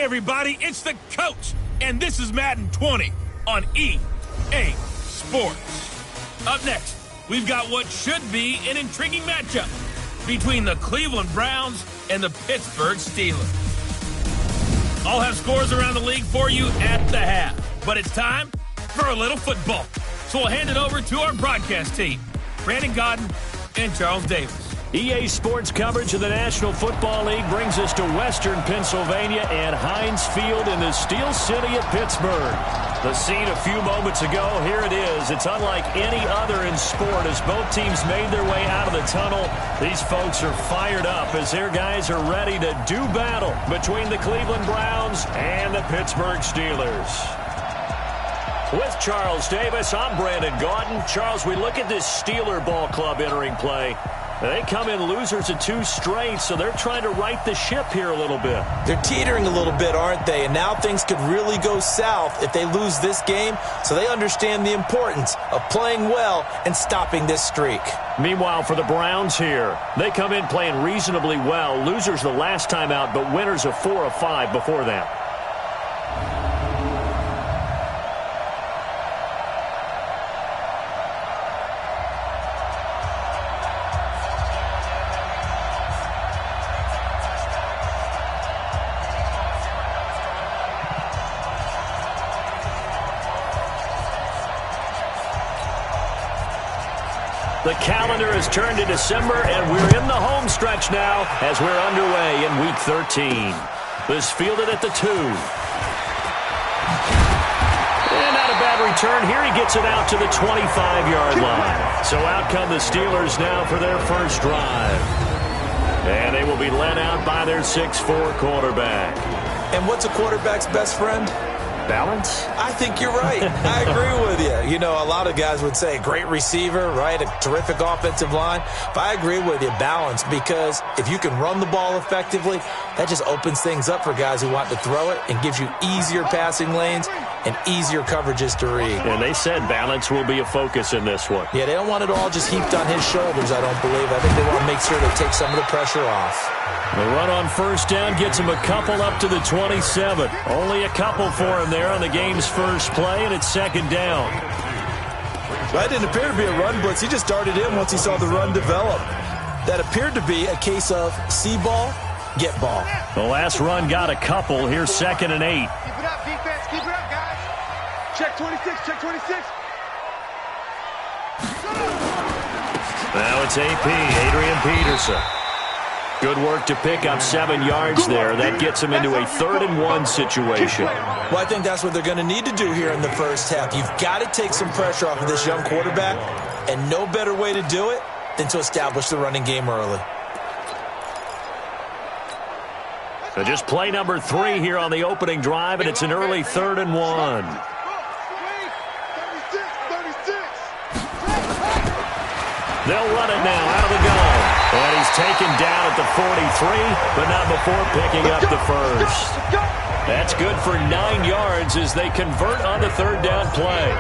Hey, everybody, it's the coach, and this is Madden 20 on EA Sports. Up next, we've got what should be an intriguing matchup between the Cleveland Browns and the Pittsburgh Steelers. I'll have scores around the league for you at the half, but it's time for a little football. So we'll hand it over to our broadcast team, Brandon Godden and Charles Davis. EA Sports coverage of the National Football League brings us to Western Pennsylvania and Heinz Field in the Steel City of Pittsburgh. The scene a few moments ago, here it is. It's unlike any other in sport as both teams made their way out of the tunnel. These folks are fired up as their guys are ready to do battle between the Cleveland Browns and the Pittsburgh Steelers. With Charles Davis, I'm Brandon Gaudin. Charles, we look at this Steeler ball club entering play. They come in losers of 2 straight, so they're trying to right the ship here a little bit. They're teetering a little bit, aren't they? And now things could really go south if they lose this game, so they understand the importance of playing well and stopping this streak. Meanwhile, for the Browns here, they come in playing reasonably well. Losers the last time out, but winners of 4 of 5 before that. The calendar has turned to December, and we're in the home stretch now as we're underway in Week 13. This fielded at the 2. And not a bad return. Here he gets it out to the 25-yard line. So out come the Steelers now for their first drive. And they will be led out by their 6'4" quarterback. And what's a quarterback's best friend? Balance? I think you're right. I agree with you. You know, a lot of guys would say great receiver, right? A terrific offensive line. But I agree with you, balance, because if you can run the ball effectively, that just opens things up for guys who want to throw it and gives you easier passing lanes and easier coverages to read. And they said balance will be a focus in this one. Yeah, they don't want it all just heaped on his shoulders, I don't believe. I think they want to make sure they take some of the pressure off. The run on first down gets him a couple up to the 27. Only a couple for him there on the game's first play, and it's second down. That didn't appear to be a run blitz. He just darted in once he saw the run develop. That appeared to be a case of see ball, get ball. The last run got a couple. Here's 2nd and 8. Keep it up, defense. Keep it up, guys. Check 26. Check 26. Now it's AP, Adrian Peterson. Good work to pick up 7 yards there. That gets him into a 3rd and 1 situation. Well, I think that's what they're going to need to do here in the first half. You've got to take some pressure off of this young quarterback, and no better way to do it than to establish the running game early. So just play number 3 here on the opening drive, and it's an early 3rd and 1. They'll run it now out of the gun. And he's taken down at the 43, but not before picking up the first. That's good for 9 yards as they convert on the 3rd down play.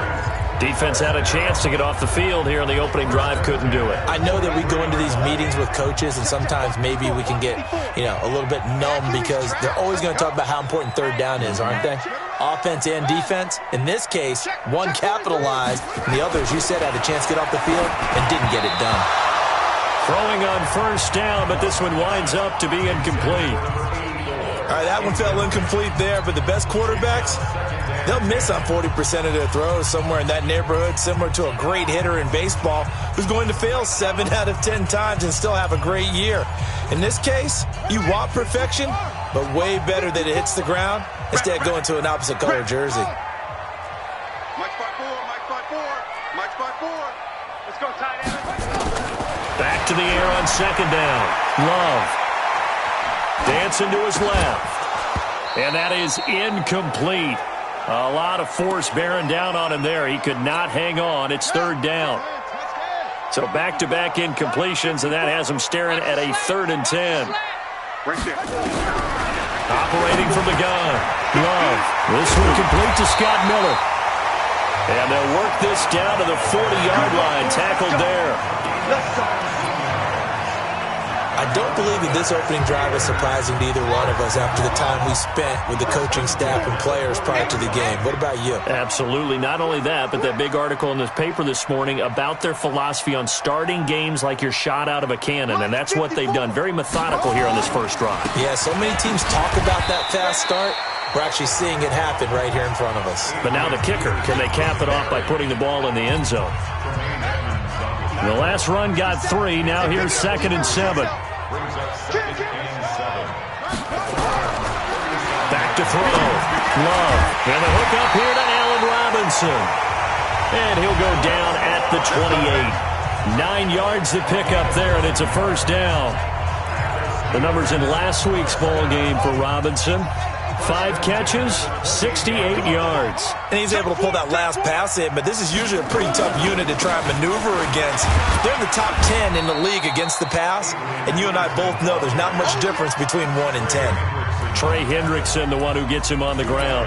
Defense had a chance to get off the field here on the opening drive, couldn't do it. I know that we go into these meetings with coaches, and sometimes maybe we can get, a little bit numb because they're always going to talk about how important 3rd down is, aren't they? Offense and defense. In this case, one capitalized, and the other, as you said, had a chance to get off the field and didn't get it done. Throwing on first down, but this one winds up to be incomplete. All right, that one fell incomplete there, but the best quarterbacks, they'll miss on 40% of their throws, somewhere in that neighborhood, similar to a great hitter in baseball who's going to fail 7 out of 10 times and still have a great year. In this case, you want perfection, but way better that it hits the ground instead of going to an opposite color jersey. Mike 5-4, Mike 5-4, Mike 5-4. Let's go, tight end. Back to the air on 2nd down. Love. Dancing to his left. And that is incomplete. A lot of force bearing down on him there. He could not hang on. It's 3rd down. So back-to-back incompletions, and that has him staring at a 3rd and 10. Operating from the gun. Love. This one complete to Scott Miller. And they'll work this down to the 40-yard line. Tackled there. I don't believe that this opening drive is surprising to either one of us after the time we spent with the coaching staff and players prior to the game. What about you? Absolutely. Not only that, but that big article in this paper this morning about their philosophy on starting games like you're shot out of a cannon, and that's what they've done. Very methodical here on this first drive. Yeah, so many teams talk about that fast start. We're actually seeing it happen right here in front of us. But now the kicker. Can they cap it off by putting the ball in the end zone? The last run got 3. Now here's 2nd and 7. Back to throw. Love. And the hook up here to Allen Robinson. And he'll go down at the 28. 9 yards to pick up there, and it's a first down. The numbers in last week's ball game for Robinson. 5 catches, 68 yards. And he's able to pull that last pass in, but this is usually a pretty tough unit to try and maneuver against. They're in the top 10 in the league against the pass, and you and I both know there's not much difference between 1 and 10. Trey Hendrickson, the one who gets him on the ground.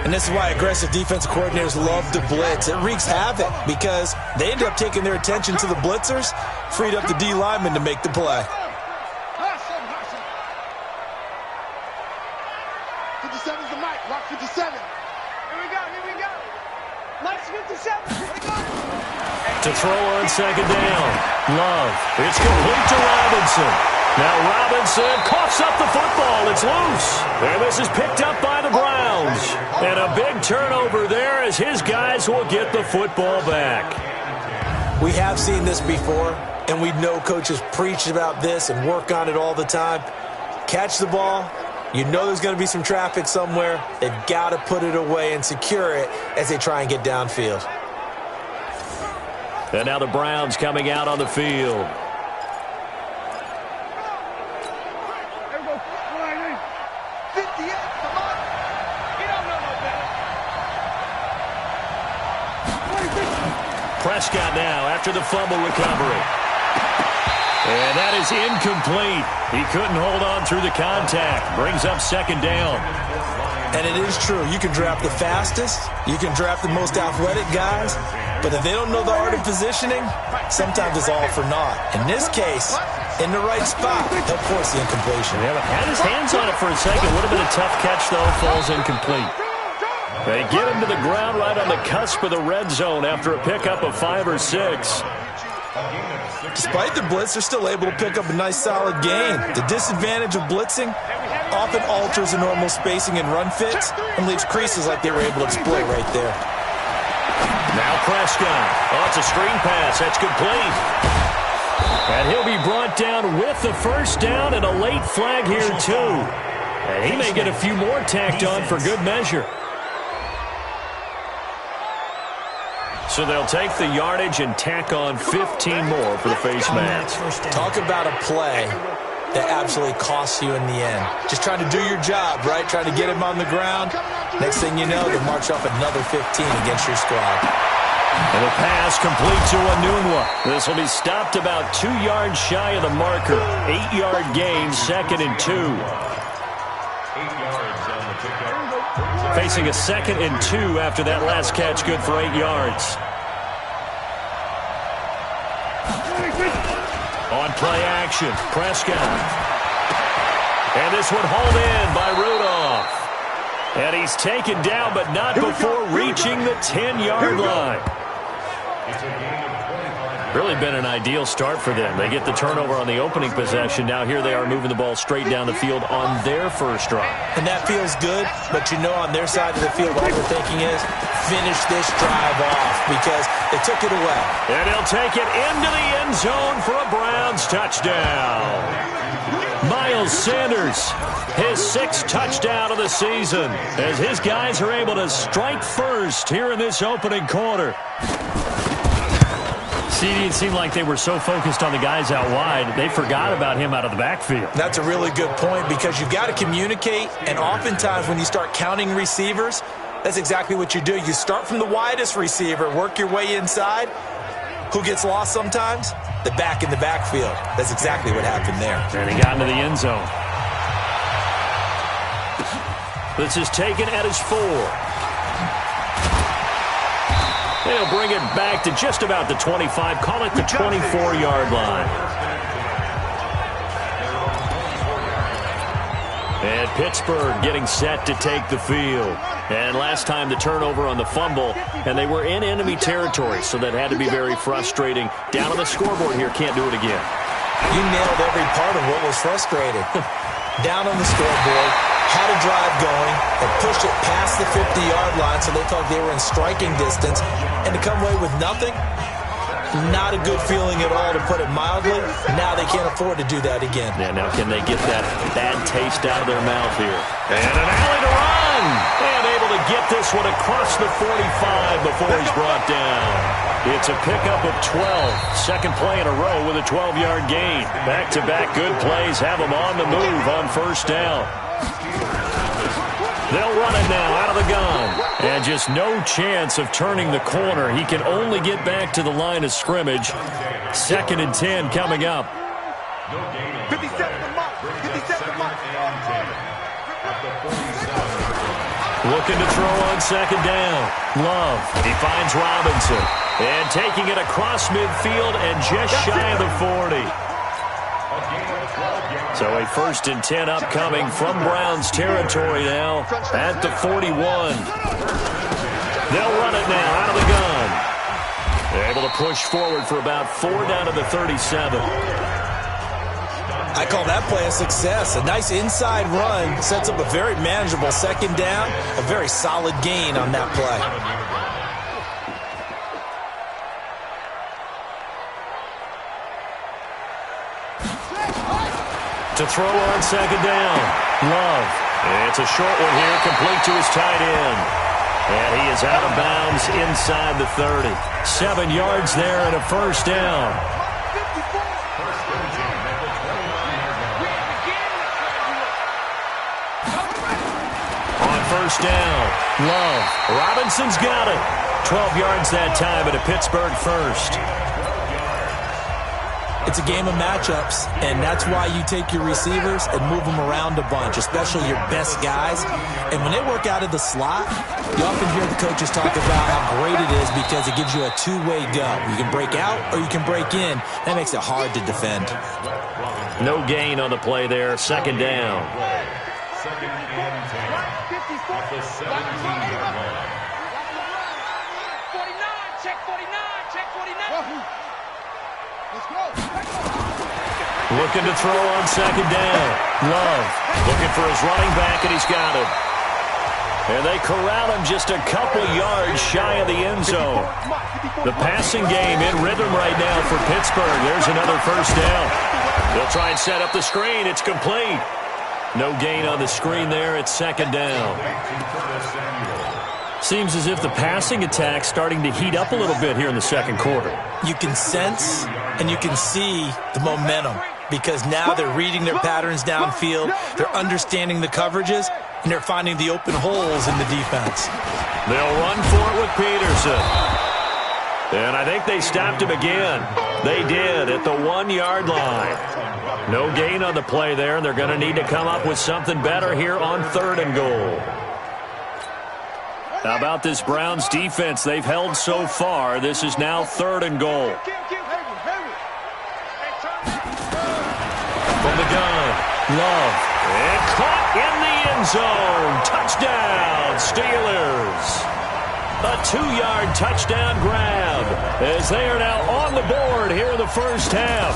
And this is why aggressive defensive coordinators love to blitz. It wreaks havoc because they end up taking their attention to the blitzers, freed up the D lineman to make the play. 57's the mic. Watch 57. Here we go. Mike's 57. Here we go. To throw on 2nd down. Love. It's complete to Robinson. Now Robinson coughs up the football. It's loose. And this is picked up by the Browns. And a big turnover there as his guys will get the football back. We have seen this before, and we know coaches preach about this and work on it all the time. Catch the ball. You know there's going to be some traffic somewhere. They've got to put it away and secure it as they try and get downfield. And now the Browns coming out on the field. Prescott now after the fumble recovery. And that is incomplete. He couldn't hold on through the contact. Brings up 2nd down. And it is true. You can draft the fastest. You can draft the most athletic guys. But if they don't know the art of positioning, sometimes it's all for naught. In this case, in the right spot, they'll force the incompletion. Yeah, had his hands on it for a second. Would have been a tough catch, though. Falls incomplete. They get him to the ground right on the cusp of the red zone after a pickup of 5 or 6. Despite the blitz, they're still able to pick up a nice solid gain. The disadvantage of blitzing often alters the normal spacing and run fits and leaves creases like they were able to exploit right there. Now Prescott. Oh, it's a screen pass. That's complete. And he'll be brought down with the first down and a late flag here, too. And he may get a few more tacked on for good measure. So they'll take the yardage and tack on 15 more for the face mask. Talk about a play that absolutely costs you in the end. Just trying to do your job, right? Trying to get him on the ground. Next thing you know, they march up another 15 against your squad. And the pass complete to Anunwa. This will be stopped about 2 yards shy of the marker. 8-yard gain, 2nd and 2. Facing a 2nd and 2 after that last catch, good for 8 yards. On play action, Prescott. And this one hauled in by Rudolph. And he's taken down, but not before reaching the 10-yard line. Really been an ideal start for them. They get the turnover on the opening possession. Now here they are moving the ball straight down the field on their first drive. And that feels good, but you know on their side of the field all they're thinking is finish this drive off because they took it away. And he'll take it into the end zone for a Browns touchdown. Miles Sanders, his 6th touchdown of the season, as his guys are able to strike first here in this opening quarter. It seemed like they were so focused on the guys out wide, they forgot about him out of the backfield. That's a really good point because you've got to communicate, and oftentimes when you start counting receivers, that's exactly what you do. You start from the widest receiver, work your way inside. Who gets lost sometimes? The back in the backfield. That's exactly what happened there. And he got into the end zone. This is taken at his 4. They'll bring it back to just about the 25. Call it the 24-yard line. And Pittsburgh getting set to take the field. And last time the turnover on the fumble, and they were in enemy territory, so that had to be very frustrating. Down on the scoreboard here, can't do it again. You nailed every part of what was frustrating. Down on the scoreboard, had a drive going, and pushed it past the 50-yard line so they thought they were in striking distance, and to come away with nothing, not a good feeling at all, to put it mildly. Now they can't afford to do that again. Yeah, now can they get that bad taste out of their mouth here? And an alley to run! And able to get this one across the 45 before he's brought down. It's a pickup of 12. Second play in a row with a 12-yard gain. Back-to-back good plays have them on the move on first down. They'll run it now out of the gun. And just no chance of turning the corner. He can only get back to the line of scrimmage. 2nd and 10 coming up. 57 to mark. 57 to mark. Looking to throw on 2nd down. Love. He finds Robinson. And taking it across midfield and just shy of the 40. So a 1st and 10 upcoming from Browns territory now at the 41. They'll run it now out of the gun. Able to push forward for about 4 down to the 37. I call that play a success. A nice inside run sets up a very manageable 2nd down. A very solid gain on that play. To throw on 2nd down. Love. It's a short one here, complete to his tight end. And he is out of bounds inside the 30. 7 yards there and a 1st down. On 1st down, Love. Robinson's got it. 12 yards that time at a Pittsburgh 1st. It's a game of matchups, and that's why you take your receivers and move them around a bunch, especially your best guys. And when they work out of the slot, you often hear the coaches talk about how great it is because it gives you a two-way go. You can break out or you can break in. That makes it hard to defend. No gain on the play there. 2nd down. Second and 10. At the 17-yard line. 49, check 49, check 49. Let's go. Looking to throw on 2nd down. Love looking for his running back, and he's got him. And they corral him just a couple yards shy of the end zone. The passing game in rhythm right now for Pittsburgh. There's another 1st down. They'll try and set up the screen. It's complete. No gain on the screen there. It's 2nd down. Seems as if the passing attack's starting to heat up a little bit here in the 2nd quarter. You can sense and you can see the momentum because now they're reading their patterns downfield, they're understanding the coverages, and they're finding the open holes in the defense. They'll run for it with Peterson. And I think they stopped him again. They did at the 1-yard line. No gain on the play there, and they're going to need to come up with something better here on 3rd and goal. How about this Browns defense they've held so far? This is now 3rd and goal. From the gun, Love. And caught in the end zone. Touchdown, Steelers. A 2-yard touchdown grab as they are now on the board here in the first half.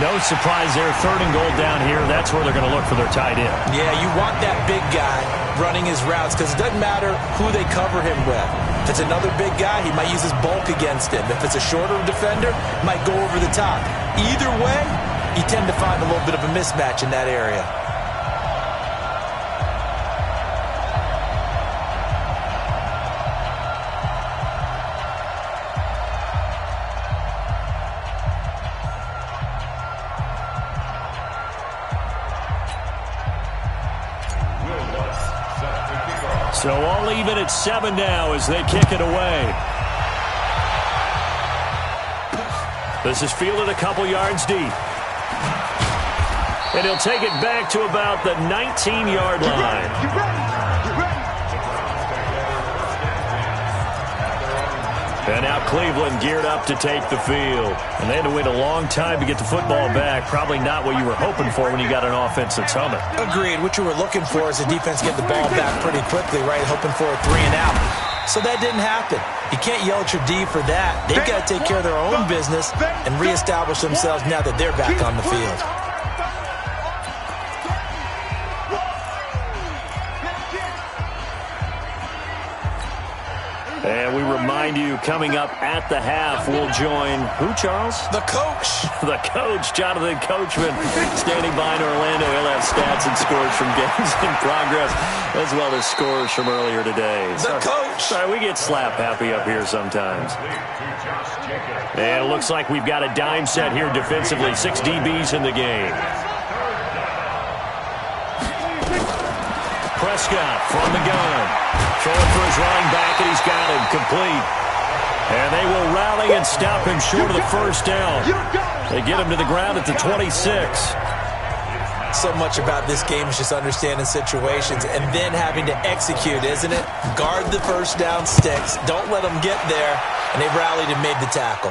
No surprise there, 3rd and goal down here. That's where they're going to look for their tight end. Yeah, you want that big guy running his routes because it doesn't matter who they cover him with. If it's another big guy, he might use his bulk against him. If it's a shorter defender, he might go over the top. Either way, you tend to find a little bit of a mismatch in that area. So all even at 7 now as they kick it away. This is fielded a couple yards deep. And he'll take it back to about the 19-yard line. And now Cleveland geared up to take the field. And they had to wait a long time to get the football back. Probably not what you were hoping for when you got an offense that's humming. Agreed. What you were looking for is the defense get the ball back pretty quickly, right? Hoping for a 3 and out. So that didn't happen. You can't yell at your D for that. They've got to take care of their own business and reestablish themselves now that they're back on the field. And we remind you, coming up at the half, we'll join who, Charles? The coach. The coach, Jonathan Coachman, standing by in Orlando. He'll have stats and scores from games in progress, as well as scores from earlier today. The coach. Sorry, we get slap happy up here sometimes. And it looks like we've got a dime set here defensively. 6 DBs in the game. Prescott from the gun. Throwing for his running back, and he's got him complete. And they will rally and stop him short of the first down. They get him to the ground at the 26. So much about this game is just understanding situations and then having to execute, isn't it? Guard the first down sticks. Don't let them get there. And they rallied and made the tackle.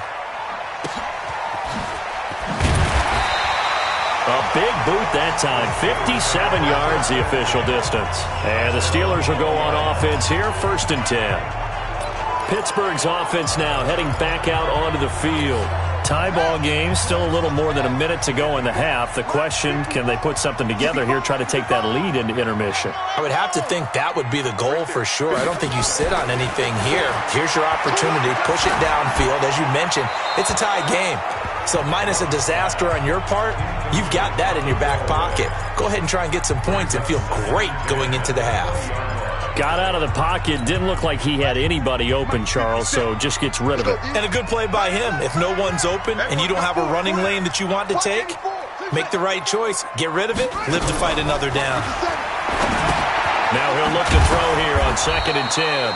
A big boot that time. 57 yards, the official distance. And the Steelers will go on offense here, 1st and 10. Pittsburgh's offense now heading back out onto the field. Tie ball game, still a little more than a minute to go in the half. The question, can they put something together here, try to take that lead into intermission? I would have to think that would be the goal for sure. I don't think you sit on anything here. Here's your opportunity. Push it downfield. As you mentioned, it's a tie game. So minus a disaster on your part, you've got that in your back pocket. Go ahead and try and get some points and feel great going into the half. Got out of the pocket. Didn't look like he had anybody open, Charles, so just gets rid of it. And a good play by him. If no one's open and you don't have a running lane that you want to take, make the right choice. Get rid of it. Live to fight another down. Now he'll look to throw here on 2nd and 10.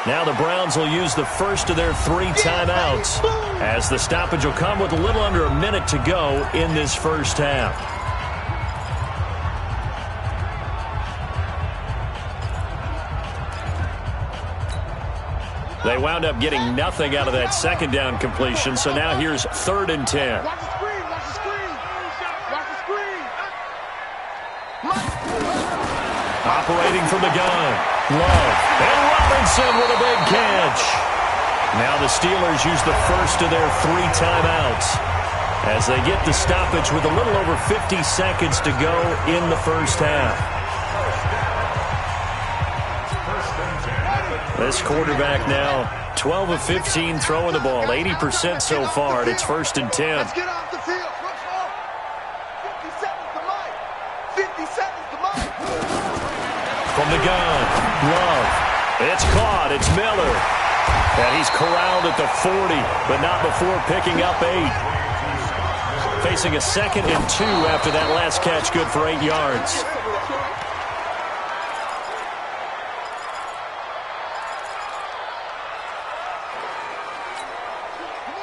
Now the Browns will use the first of their 3 timeouts as the stoppage will come with a little under a minute to go in this first half. They wound up getting nothing out of that 2nd down completion, so now here's 3rd and 10. Watch the screen, watch the screen. Watch the screen. Operating from the gun. Love. And Robinson with a big catch. Now the Steelers use the first of their 3 timeouts as they get the stoppage with a little over 50 seconds to go in the first half. This quarterback now 12 of 15 throwing the ball, 80% so far, and it's 1st and 10. Let's get off the field. 50 seconds to Mike. 50 seconds to Mike. From the gun, Love. It's caught. It's Miller. And he's corralled at the 40, but not before picking up 8. Facing a 2nd and 2 after that last catch, good for 8 yards.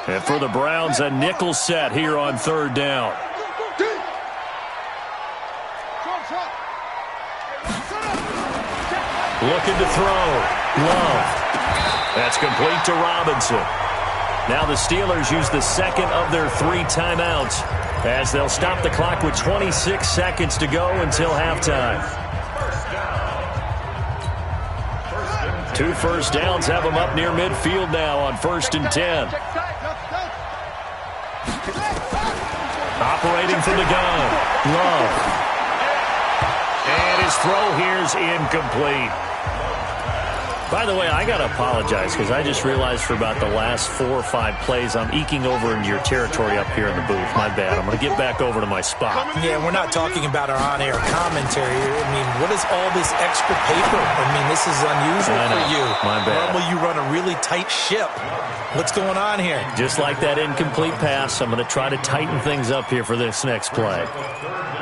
And for the Browns, a nickel set here on 3rd down. Looking to throw. Love. That's complete to Robinson. Now the Steelers use the 2nd of their 3 timeouts as they'll stop the clock with 26 seconds to go until halftime. 2 first downs have them up near midfield now on 1st and 10. Operating from the gun. Love. And his throw here's incomplete. By the way, I got to apologize because I just realized for about the last 4 or 5 plays, I'm eking over into your territory up here in the booth. My bad. I'm going to get back over to my spot. Yeah, we're not talking about our on-air commentary. I mean, what is all this extra paper? I mean, this is unusual for you. My bad. Normally you run a really tight ship. What's going on here? Just like that incomplete pass, I'm going to try to tighten things up here for this next play.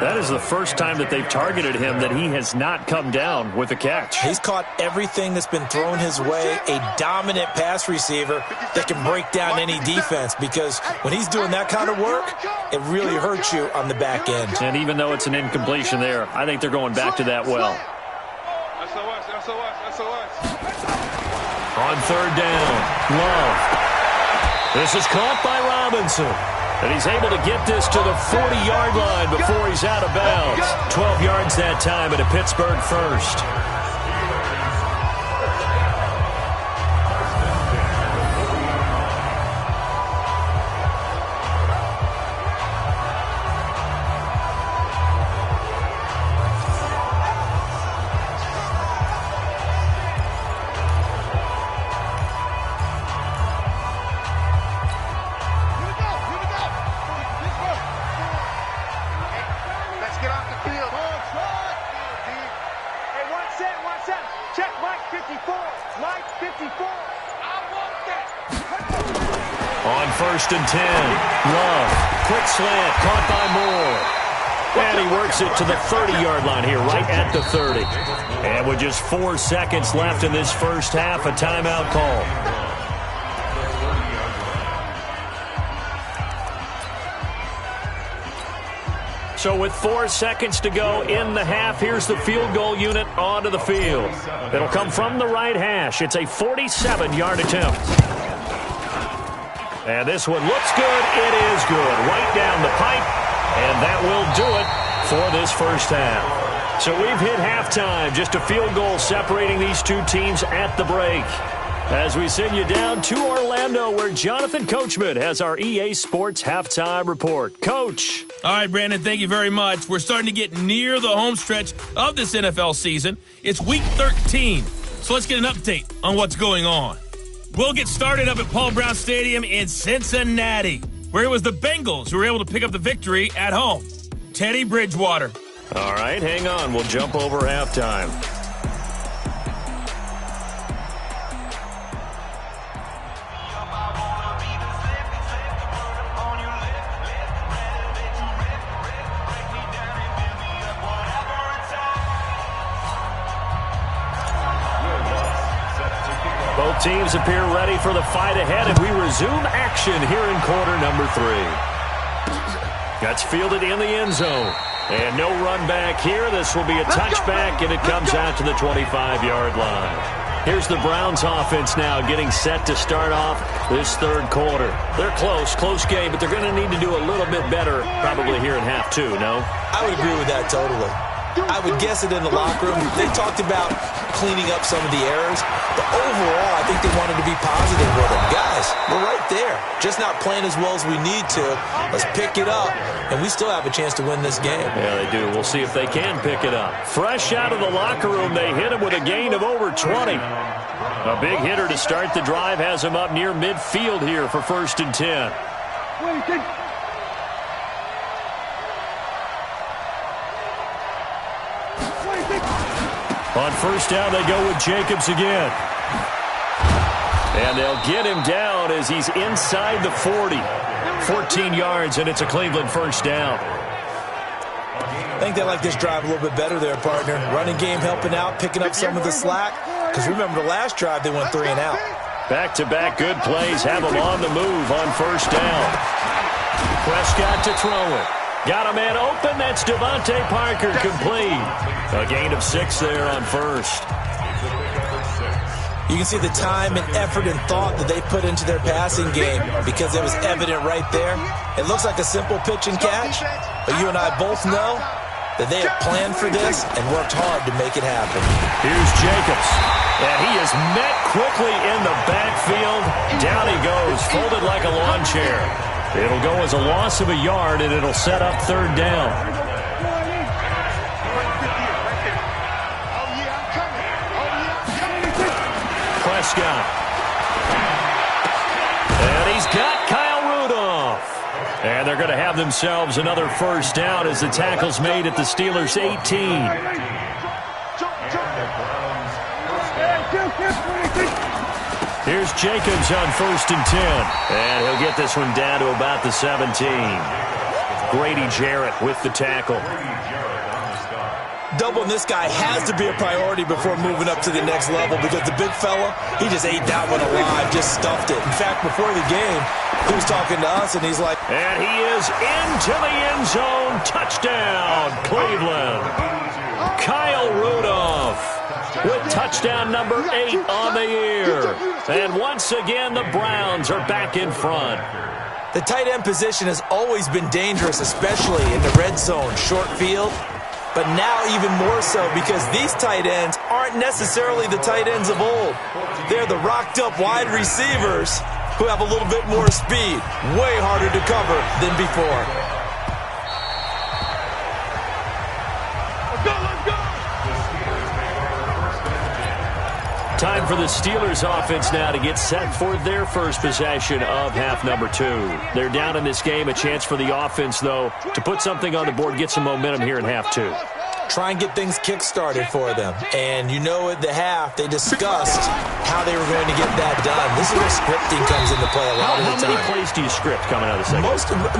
That is the first time that they've targeted him that he has not come down with a catch. He's caught everything that's been thrown his way, a dominant pass receiver that can break down any defense, because when he's doing that kind of work, it really hurts you on the back end. And even though it's an incompletion there, I think they're going back to that well. On third down, Love. This is caught by Robinson. And he's able to get this to the 40-yard line before he's out of bounds. 12 yards that time, and a Pittsburgh first. On first and 10, Love, quick slant, caught by Moore. And he works it to the 30-yard line here, right at the 30. And with just 4 seconds left in this first half, a timeout call. So with 4 seconds to go in the half, here's the field goal unit onto the field. It'll come from the right hash. It's a 47-yard attempt. And this one looks good. It is good. Right down the pipe. And that will do it for this first half. So we've hit halftime. Just a field goal separating these two teams at the break. As we send you down to Orlando, where Jonathan Coachman has our EA Sports Halftime Report. Coach. All right, Brandon, thank you very much. We're starting to get near the home stretch of this NFL season. It's Week 13, so let's get an update on what's going on. We'll get started up at Paul Brown Stadium in Cincinnati, where it was the Bengals who were able to pick up the victory at home. Teddy Bridgewater. All right, hang on. We'll jump over halftime. Both teams appear ready for the fight ahead, and we resume action here in quarter number 3. That's fielded in the end zone. And no run back here. This will be a touchback, and it comes out to the 25-yard line. Here's the Browns offense now getting set to start off this third quarter. They're close game, but they're going to need to do a little bit better probably here in half 2, no? I would agree with that totally. I would guess it in the locker room. They talked about cleaning up some of the errors, but overall, I think they wanted to be positive with them. Guys, we're right there. Just not playing as well as we need to. Let's pick it up, and we still have a chance to win this game. Yeah, they do. We'll see if they can pick it up. Fresh out of the locker room, they hit him with a gain of over 20. A big hitter to start the drive has him up near midfield here for first and 10. On first down, they go with Jacobs again. And they'll get him down as he's inside the 40. 14 yards, and it's a Cleveland first down. I think they like this drive a little bit better there, partner. Running game helping out, picking up some of the slack. Because remember, the last drive, they went 3 and out. Back-to-back good plays have them on the move on first down. Prescott to throw it. Got a man open. That's Devontae Parker, complete. A gain of 6 there on first. You can see the time and effort and thought that they put into their passing game because it was evident right there. It looks like a simple pitch and catch, but you and I both know that they have planned for this and worked hard to make it happen. Here's Jacobs, and he is met quickly in the backfield. Down he goes, folded like a lawn chair. It'll go as a loss of a yard, and it'll set up third down. Prescott. And he's got Kyle Rudolph. And they're going to have themselves another first down as the tackle's made at the Steelers' 18. Here's Jacobs on first and 10. And he'll get this one down to about the 17. Grady Jarrett with the tackle. Doubling this guy has to be a priority before moving up to the next level because the big fella, he just ate that one alive, just stuffed it. In fact, before the game, he was talking to us, and he's like... And he is into the end zone. Touchdown, Cleveland. Kyle Rudolph. with touchdown number 8 on the year. And once again, the Browns are back in front. The tight end position has always been dangerous, especially in the red zone, short field. But now even more so because these tight ends aren't necessarily the tight ends of old. They're the rocked-up wide receivers who have a little bit more speed. Way harder to cover than before. Time for the Steelers offense now to get set for their first possession of half number 2. They're down in this game. A chance for the offense, though, to put something on the board, get some momentum here in half 2. Try and get things kick-started for them. And you know at the half, they discussed how they were going to get that done. This is where scripting comes into play a lot of the time. How many plays do you script coming out of the second?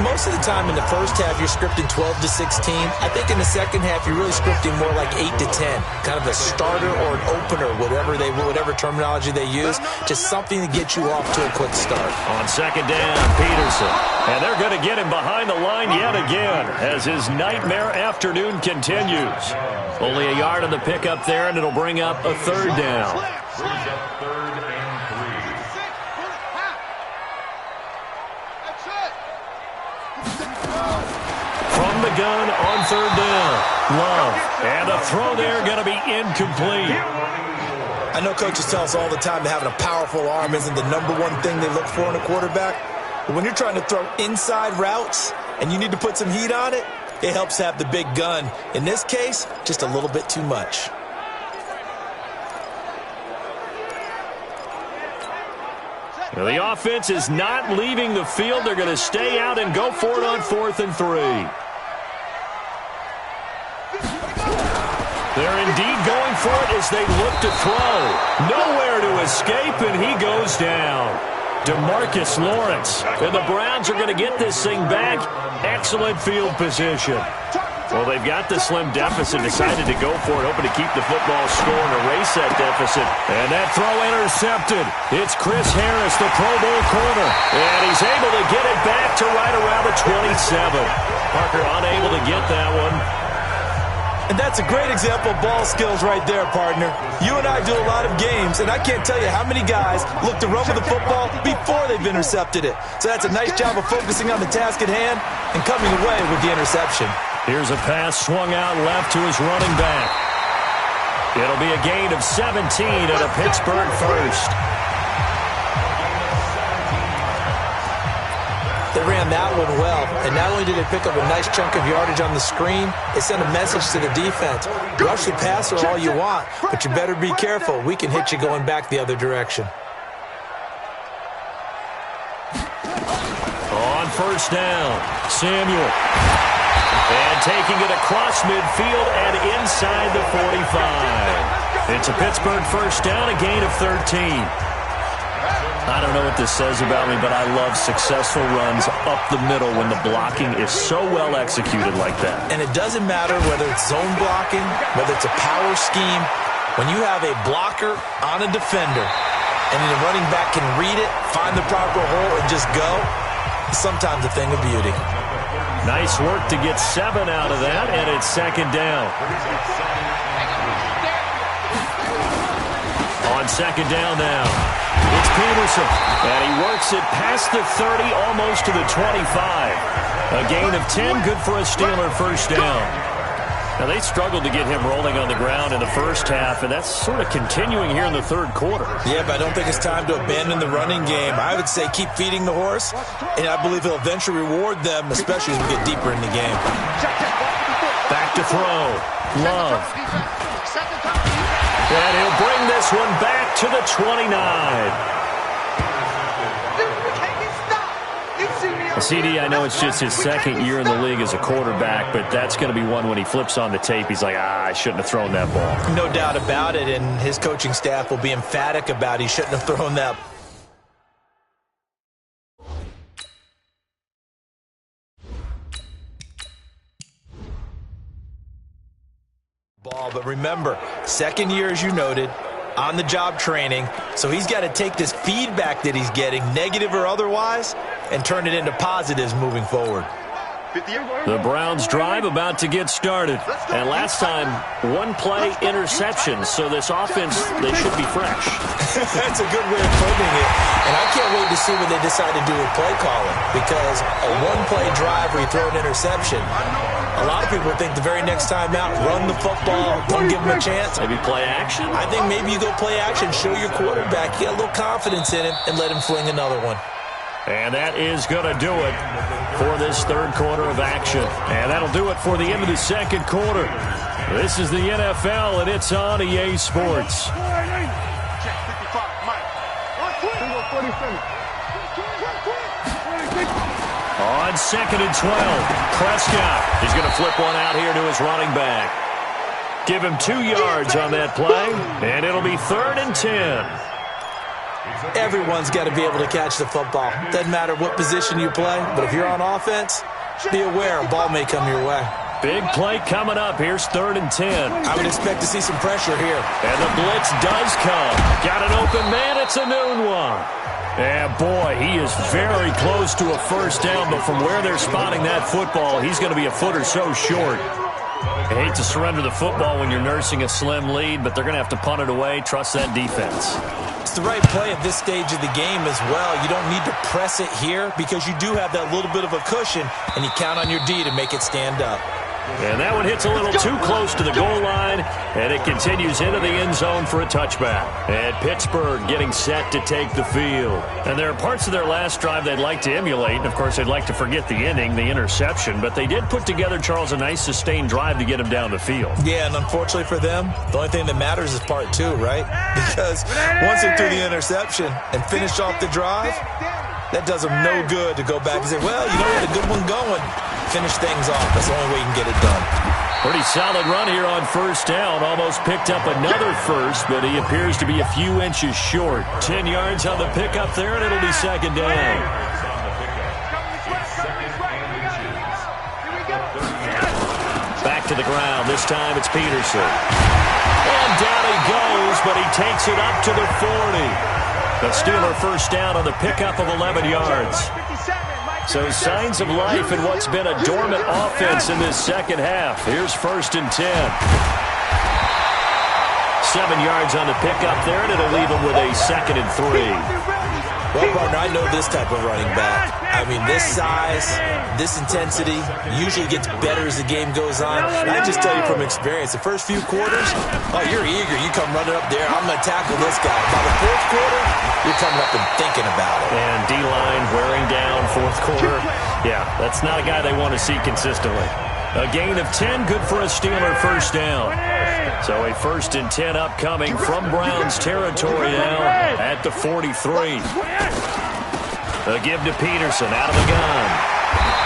Most of the time in the first half, you're scripting 12 to 16. I think in the second half, you're really scripting more like 8 to 10. Kind of a starter or an opener, whatever terminology they use. Just something to get you off to a quick start. On second down, Peterson. And they're going to get him behind the line yet again as his nightmare afternoon continues. Only a yard on the pickup there, and it'll bring up a third down. From the gun on third down, Love. And the throw there going to be incomplete. I know coaches tell us all the time that having a powerful arm isn't the number one thing they look for in a quarterback. But when you're trying to throw inside routes and you need to put some heat on it, it helps have the big gun. In this case, just a little bit too much. Well, the offense is not leaving the field. They're going to stay out and go for it on 4th and 3. They're indeed going for it as they look to throw. Nowhere to escape, and he goes down. DeMarcus Lawrence. And the Browns are going to get this thing back. Excellent field position. Well, they've got the slim deficit, decided to go for it, hoping to keep the football score and erase that deficit. And that throw intercepted. It's Chris Harris, the Pro Bowl corner. And he's able to get it back to right around the 27. Parker unable to get that one. And that's a great example of ball skills right there, partner. You and I do a lot of games, and I can't tell you how many guys look to run with the football before they've intercepted it. So that's a nice job of focusing on the task at hand and coming away with the interception. Here's a pass swung out left to his running back. It'll be a gain of 17 at a Pittsburgh first. They ran that one well, and not only did they pick up a nice chunk of yardage on the screen, it sent a message to the defense. Rush the passer all you want, but you better be careful. We can hit you going back the other direction. On first down, Samuel. And taking it across midfield and inside the 45. It's a Pittsburgh first down, a gain of 13. I don't know what this says about me, but I love successful runs up the middle when the blocking is so well executed like that. And it doesn't matter whether it's zone blocking, whether it's a power scheme. When you have a blocker on a defender and the running back can read it, find the proper hole, and just go, it's sometimes a thing of beauty. Nice work to get 7 out of that, and it's second down. On second down now, it's Peterson, and he works it past the 30, almost to the 25. A gain of 10, good for a Steeler first down. Now, they struggled to get him rolling on the ground in the first half, and that's sort of continuing here in the third quarter. Yeah, but I don't think it's time to abandon the running game. I would say keep feeding the horse, and I believe he'll eventually reward them, especially as we get deeper in the game. Back to throw. Love. And he'll bring this one back to the 29. CD, I know it's just his second year in the league as a quarterback, but that's going to be one when he flips on the tape, he's like, I shouldn't have thrown that ball. No doubt about it, and his coaching staff will be emphatic about he shouldn't have thrown that ball. But remember, second year, as you noted, on-the-job training, so he's got to take this feedback that he's getting, negative or otherwise, and turn it into positives moving forward. The Browns drive about to get started. And last time, one-play interception, so this offense, they should be fresh. That's a good way of putting it. And I can't wait to see what they decide to do with play calling, because a one-play drive where you throw an interception, a lot of people think the very next time out, run the football, don't give them a chance. Maybe play action? I think maybe you go play action, show your quarterback, get a little confidence in him, and let him fling another one. And that is going to do it for this third quarter of action. And that'll do it for the end of the second quarter. This is the NFL, and it's on EA Sports. On 2nd and 12, Prescott is going to flip one out here to his running back. Give him 2 yards on that play, and it'll be 3rd and 10. Everyone's got to be able to catch the football. Doesn't matter what position you play, but if you're on offense, be aware a ball may come your way. Big play coming up. Here's 3rd and 10. I would expect to see some pressure here. And the blitz does come. Got an open man. It's a noon one. And boy, he is very close to a first down, but from where they're spotting that football, he's going to be a foot or so short. I hate to surrender the football when you're nursing a slim lead, but they're going to have to punt it away. Trust that defense. It's the right play at this stage of the game as well. You don't need to press it here because you do have that little bit of a cushion, and you count on your D to make it stand up. And that one hits a little too close to the goal line, and it continues into the end zone for a touchback. And Pittsburgh getting set to take the field. And there are parts of their last drive they'd like to emulate. And, of course, they'd like to forget the ending, the interception. But they did put together, Charles, a nice sustained drive to get him down the field. Yeah, and unfortunately for them, the only thing that matters is part 2, right? Because once they threw the interception and finished off the drive, that does them no good to go back and say, well, you know, we had a good one going. Finish things off. That's the only way you can get it done. Pretty solid run here on first down. Almost picked up another first, but he appears to be a few inches short. 10 yards on the pickup there, and it'll be 2nd down. Back to the ground. This time it's Peterson. And down he goes, but he takes it up to the 40. The Steeler first down on the pickup of 11 yards. So signs of life in what's been a dormant offense in this second half. Here's 1st and 10. 7 yards on the pickup there, and it'll leave him with a 2nd and 3. Well, partner, I know this type of running back. I mean, this size, this intensity usually gets better as the game goes on. And I just tell you from experience, the first few quarters, oh, you're eager. You come running up there. I'm going to tackle this guy. By the 4th quarter, you're coming up and thinking about it. And D-line wearing down 4th quarter. Yeah, that's not a guy they want to see consistently. A gain of 10, good for a Steeler first down. So a 1st and 10 upcoming from Browns territory now at the 43. A give to Peterson out of the gun.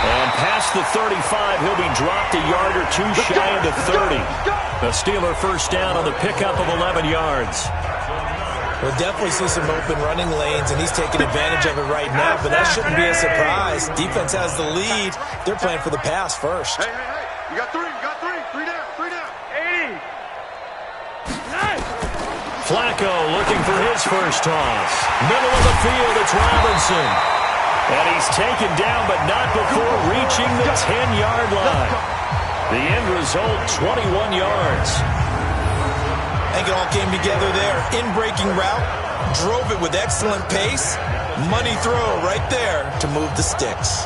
And past the 35, he'll be dropped a yard or 2 shy of the 30. A Steeler first down on the pickup of 11 yards. We'll definitely see some open running lanes, and he's taking advantage of it right now, but that shouldn't be a surprise. Defense has the lead. They're playing for the pass first. Hey. You got 3. 3 down. 80. Flacco looking for his first toss. Middle of the field, it's Robinson. And he's taken down, but not before reaching the 10-yard line. The end result, 21 yards. I think it all came together there. In-breaking route, drove it with excellent pace. Money throw right there to move the sticks.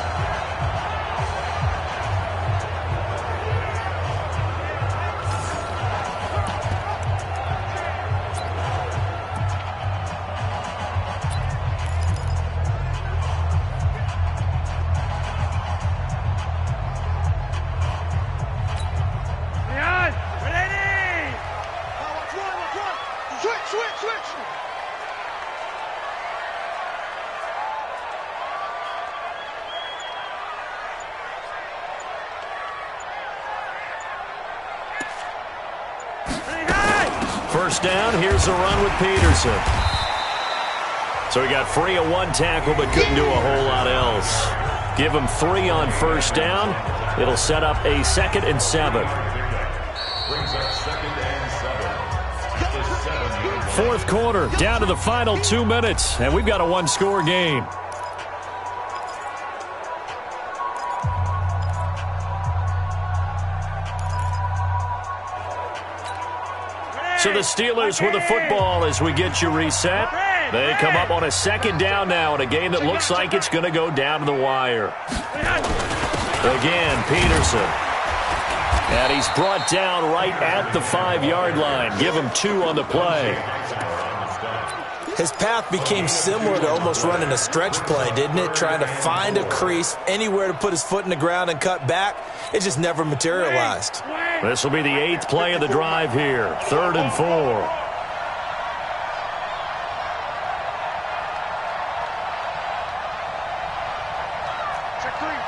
First down, here's a run with Peterson. So he got free of 1 tackle, but couldn't do a whole lot else. Give him 3 on first down. It'll set up a 2nd and 7. 4th quarter, down to the final 2 minutes, and we've got a 1-score game. So the Steelers with the football as we get you reset. They come up on a second down now in a game that looks like it's going to go down to the wire. Again, Peterson. And he's brought down right at the 5-yard line. Give him 2 on the play. His path became similar to almost running a stretch play, didn't it? Trying to find a crease, anywhere to put his foot in the ground and cut back. It just never materialized. This will be the 8th play of the drive here. 3rd and 4.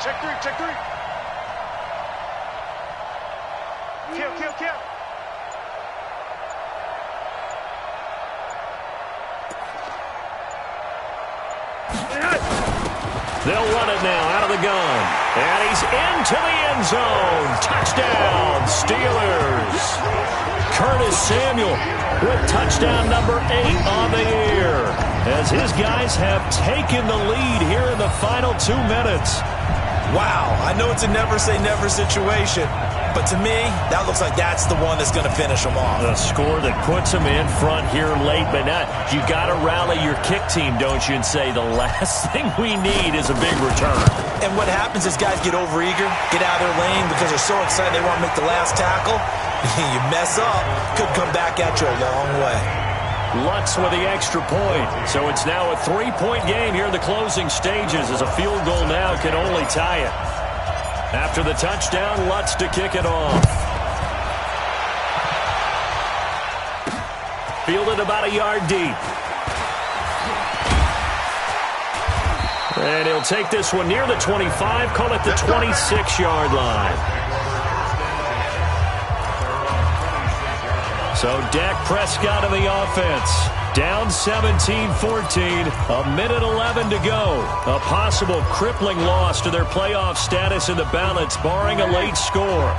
Check three. Kill. They'll run it now out of the gun. And he's into the end zone. Touchdown, Steelers. Curtis Samuel with touchdown number 8 on the year, as his guys have taken the lead here in the final 2 minutes. Wow, I know it's a never-say-never situation, but to me, that looks like that's the one that's going to finish them off. A score that puts them in front here late, but not. You got to rally your kick team, don't you, and say the last thing we need is a big return. And what happens is guys get overeager, get out of their lane because they're so excited they want to make the last tackle. You mess up, could come back at you a long way. Lutz with the extra point. So it's now a 3-point game here in the closing stages, as a field goal now can only tie it. After the touchdown, Lutz to kick it off. Fielded about a yard deep. And he'll take this one near the 25, call it the 26-yard line. So Dak Prescott of the offense, down 17-14, a minute 11 to go. A possible crippling loss to their playoff status in the balance, barring a late score.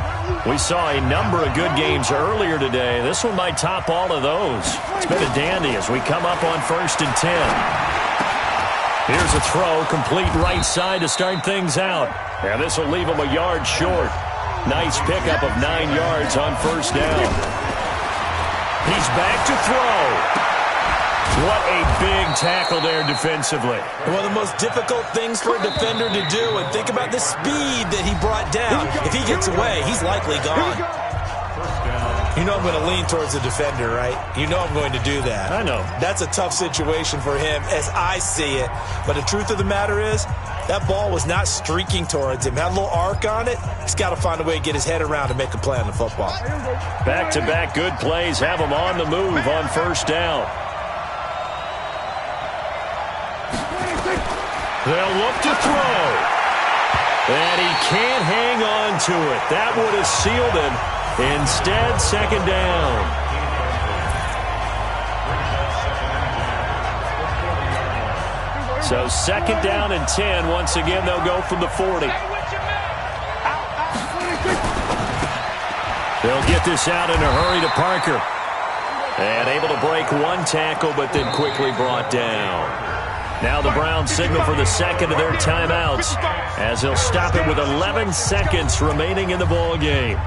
We saw a number of good games earlier today. This one might top all of those. It's been a dandy as we come up on 1st and 10. Here's a throw, complete right side to start things out. And this will leave them a yard short. Nice pickup of 9 yards on 1st down. He's back to throw. What a big tackle there defensively. One of the most difficult things for a defender to do, and think about the speed that he brought down. If he gets away, he's likely gone. You know I'm going to lean towards the defender, right? You know I'm going to do that. I know. That's a tough situation for him as I see it. But the truth of the matter is, that ball was not streaking towards him. Had a little arc on it. He's got to find a way to get his head around and make a play on the football. Back-to-back good plays have him on the move on 1st down. They'll look to throw. And he can't hang on to it. That would have sealed it. Instead, 2nd down. So 2nd down and 10. Once again, they'll go from the 40. They'll get this out in a hurry to Parker. And able to break 1 tackle, but then quickly brought down. Now the Browns signal for the 2nd of their timeouts, as they'll stop it with 11 seconds remaining in the ball game.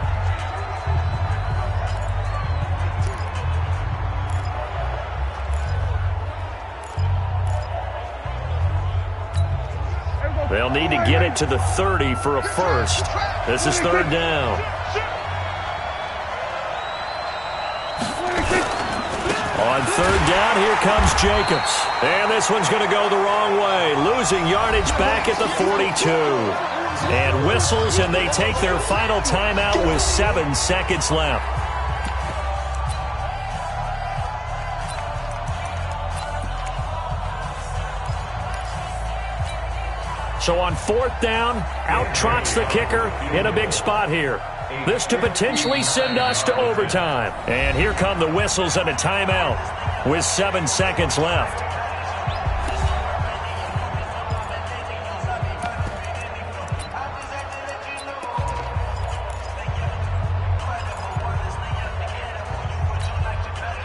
They'll need to get it to the 30 for a first. This is 3rd down. On 3rd down, here comes Jacobs. And this one's going to go the wrong way, losing yardage back at the 42. And whistles, and they take their final timeout with 7 seconds left. So on 4th down, out trots the kicker in a big spot here. This to potentially send us to overtime. And here come the whistles and a timeout with 7 seconds left.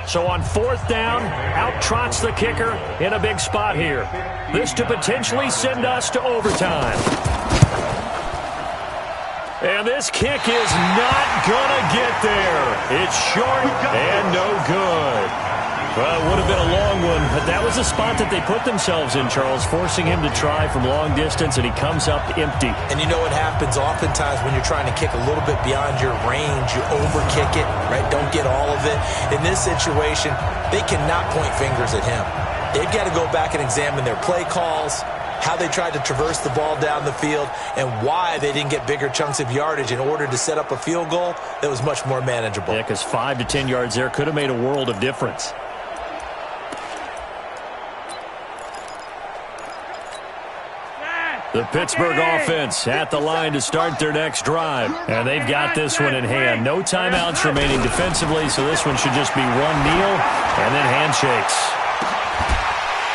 So on 4th down, out trots the kicker in a big spot here. This to potentially send us to overtime. And this kick is not going to get there. It's short and no good. Well, it would have been a long one, but that was a spot that they put themselves in, Charles, forcing him to try from long distance, and he comes up empty. And you know what happens oftentimes when you're trying to kick a little bit beyond your range, you overkick it, right? Don't get all of it. In this situation, they cannot point fingers at him. They've got to go back and examine their play calls, how they tried to traverse the ball down the field, and why they didn't get bigger chunks of yardage in order to set up a field goal that was much more manageable. Yeah, because 5 to 10 yards there could have made a world of difference. The Pittsburgh offense at the line to start their next drive. And they've got this one in hand. No timeouts remaining defensively, so this one should just be one kneel and then handshakes.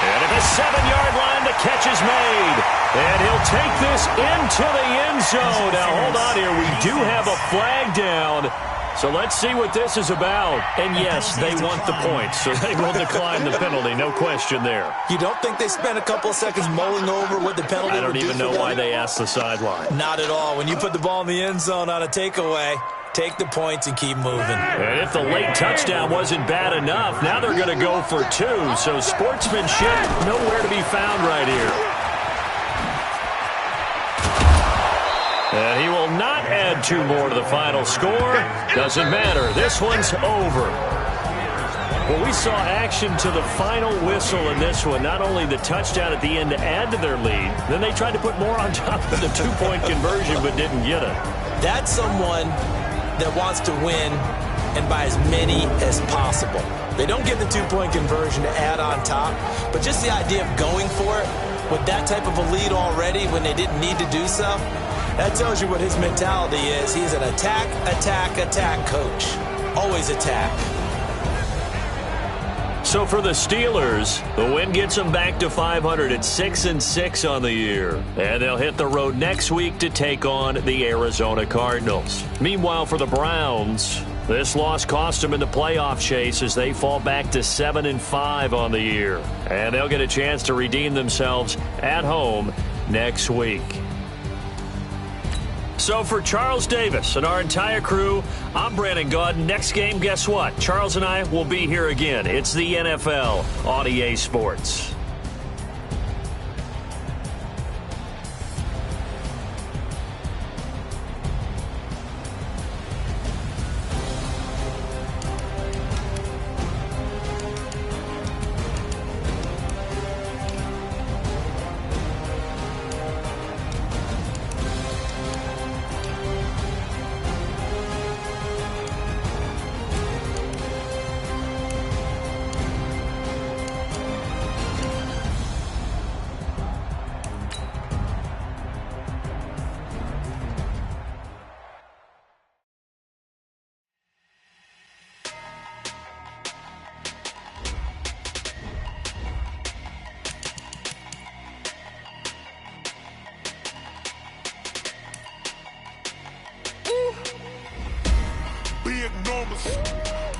And at the 7-yard line, the catch is made. And he'll take this into the end zone. Now, hold on here. We do have a flag down. So let's see what this is about. And yes, they want the points, so they will decline the penalty. No question there. You don't think they spent a couple of seconds mulling over what the penalty I don't even know why they asked the sideline. Not at all. When you put the ball in the end zone on a takeaway, take the points and keep moving. And if the late touchdown wasn't bad enough, now they're going to go for 2. So sportsmanship nowhere to be found right here. And he will not add 2 more to the final score. Doesn't matter. This one's over. Well, we saw action to the final whistle in this one. Not only the touchdown at the end to add to their lead, then they tried to put more on top of the 2-point conversion but didn't get it. That's someone that wants to win and by as many as possible. They don't get the 2-point conversion to add on top, but just the idea of going for it with that type of a lead already when they didn't need to do so, that tells you what his mentality is. He's an attack, attack, attack coach. Always attack. So for the Steelers, the win gets them back to 500 at 6-6 on the year. And they'll hit the road next week to take on the Arizona Cardinals. Meanwhile, for the Browns, this loss cost them in the playoff chase as they fall back to 7-5 on the year. And they'll get a chance to redeem themselves at home next week. So for Charles Davis and our entire crew, I'm Brandon Gaudin. Next game, guess what? Charles and I will be here again. It's the NFL on EA Sports.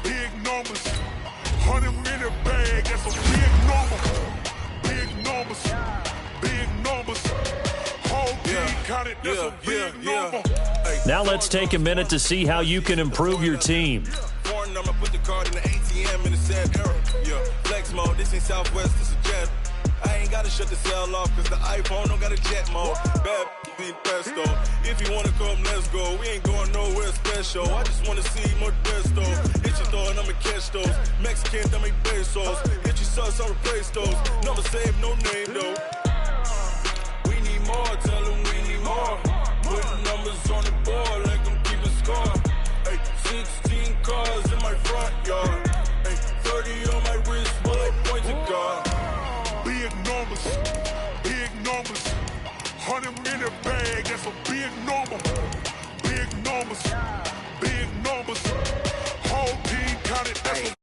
Big numbers, 100-minute bag, that's a big number. Big numbers, whole team counted, that's a big number. Now let's take a minute to see how you can improve your team. Foreign number, put the card in the ATM in the sad era. Yeah, flex mode, this ain't Southwest, this is jet. I ain't gotta shut the cell off, cause the iPhone don't got a jet mode. Bad be pesto. If you wanna come, let's go. We ain't going nowhere special. I just wanna see more Desto. Hit your throw and I'ma catch those. Mexican, dummy pesos. Hit your sauce, I'll replace those. Never save no name though. We need more, tell them we need more. Putting numbers on the board, like them keeping score. Ay, 16 cars in my front yard. Ay, 30 on my wrist, bullet pointed guard. Big numbers, 100-minute bag, that's a big number. Big numbers, whole team counted, that's a